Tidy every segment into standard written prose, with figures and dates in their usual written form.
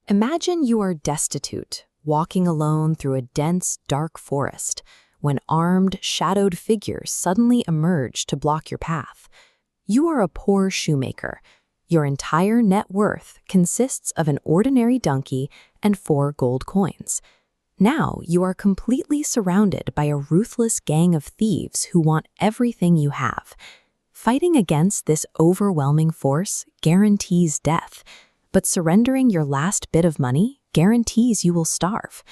Imagine you are destitute, walking alone through a dense, dark forest, when armed, shadowed figures suddenly emerge to block your path. You are a poor shoemaker. Your entire net worth consists of an ordinary donkey and 4 gold coins. Now you are completely surrounded by a ruthless gang of thieves who want everything you have. Fighting against this overwhelming force guarantees death, but surrendering your last bit of money guarantees you will starve.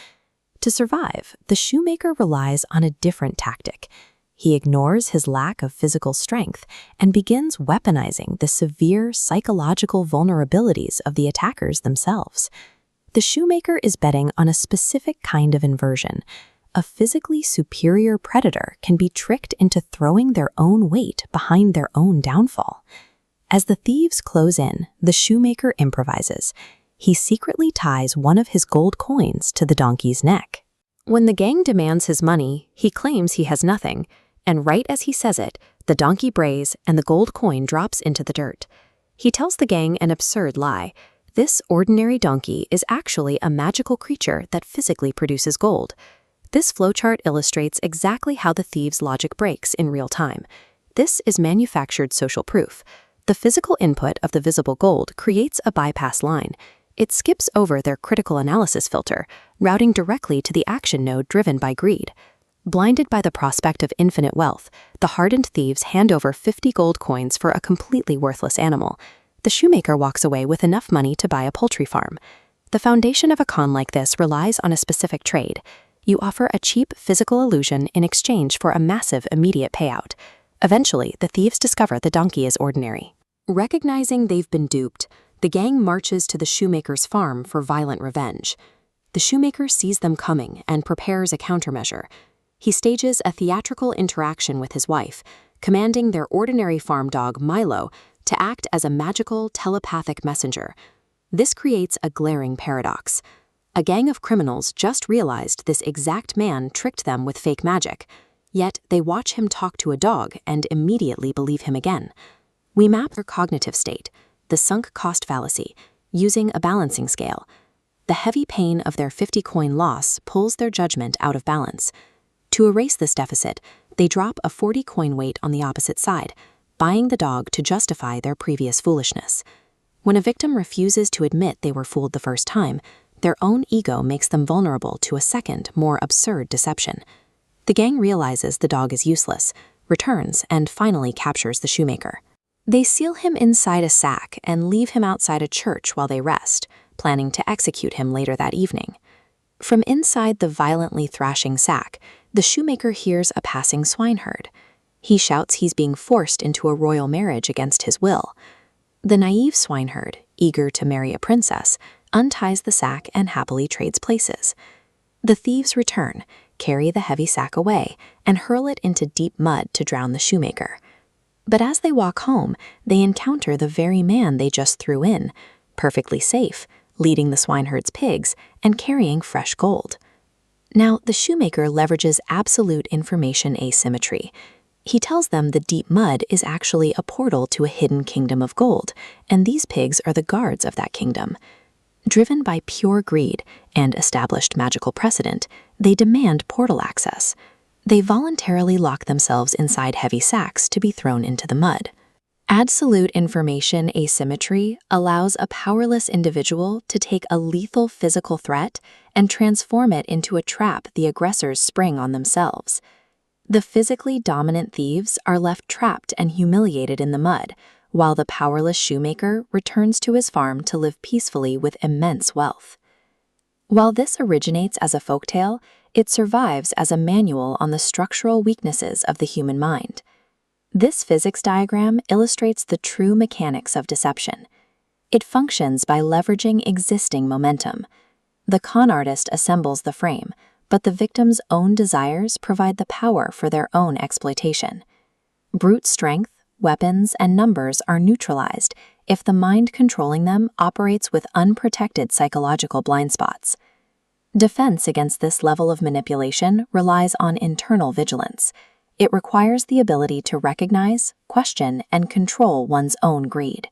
To survive, the shoemaker relies on a different tactic. He ignores his lack of physical strength and begins weaponizing the severe psychological vulnerabilities of the attackers themselves. The shoemaker is betting on a specific kind of inversion. A physically superior predator can be tricked into throwing their own weight behind their own downfall. As the thieves close in, the shoemaker improvises. He secretly ties one of his gold coins to the donkey's neck. When the gang demands his money, he claims he has nothing, and right as he says it, the donkey brays and the gold coin drops into the dirt. He tells the gang an absurd lie. This ordinary donkey is actually a magical creature that physically produces gold. This flowchart illustrates exactly how the thieves' logic breaks in real time. This is manufactured social proof. The physical input of the visible gold creates a bypass line. It skips over their critical analysis filter, routing directly to the action node driven by greed. Blinded by the prospect of infinite wealth, the hardened thieves hand over 50 gold coins for a completely worthless animal. The shoemaker walks away with enough money to buy a poultry farm. The foundation of a con like this relies on a specific trade. You offer a cheap physical illusion in exchange for a massive immediate payout. Eventually, the thieves discover the donkey is ordinary. Recognizing they've been duped, the gang marches to the shoemaker's farm for violent revenge. The shoemaker sees them coming and prepares a countermeasure. He stages a theatrical interaction with his wife, commanding their ordinary farm dog, Milo, to act as a magical, telepathic messenger. This creates a glaring paradox. A gang of criminals just realized this exact man tricked them with fake magic, yet they watch him talk to a dog and immediately believe him again. We map their cognitive state, the sunk cost fallacy, using a balancing scale. The heavy pain of their 50-coin loss pulls their judgment out of balance. To erase this deficit, they drop a 40-coin weight on the opposite side, buying the dog to justify their previous foolishness. When a victim refuses to admit they were fooled the first time, their own ego makes them vulnerable to a second, more absurd deception. The gang realizes the dog is useless, returns, and finally captures the shoemaker. They seal him inside a sack and leave him outside a church while they rest, planning to execute him later that evening. From inside the violently thrashing sack, the shoemaker hears a passing swineherd. He shouts he's being forced into a royal marriage against his will. The naive swineherd, eager to marry a princess, unties the sack and happily trades places. The thieves return, carry the heavy sack away, and hurl it into deep mud to drown the shoemaker. But as they walk home, they encounter the very man they just threw in, perfectly safe, leading the swineherd's pigs and carrying fresh gold. Now, the shoemaker leverages absolute information asymmetry. He tells them the deep mud is actually a portal to a hidden kingdom of gold, and these pigs are the guards of that kingdom. Driven by pure greed and established magical precedent, they demand portal access. They voluntarily lock themselves inside heavy sacks to be thrown into the mud. Absolute information asymmetry allows a powerless individual to take a lethal physical threat and transform it into a trap the aggressors spring on themselves. The physically dominant thieves are left trapped and humiliated in the mud, while the powerless shoemaker returns to his farm to live peacefully with immense wealth. While this originates as a folktale, it survives as a manual on the structural weaknesses of the human mind. This physics diagram illustrates the true mechanics of deception. It functions by leveraging existing momentum. The con artist assembles the frame, but the victim's own desires provide the power for their own exploitation. Brute strength, weapons, and numbers are neutralized if the mind controlling them operates with unprotected psychological blind spots. Defense against this level of manipulation relies on internal vigilance. It requires the ability to recognize, question, and control one's own greed.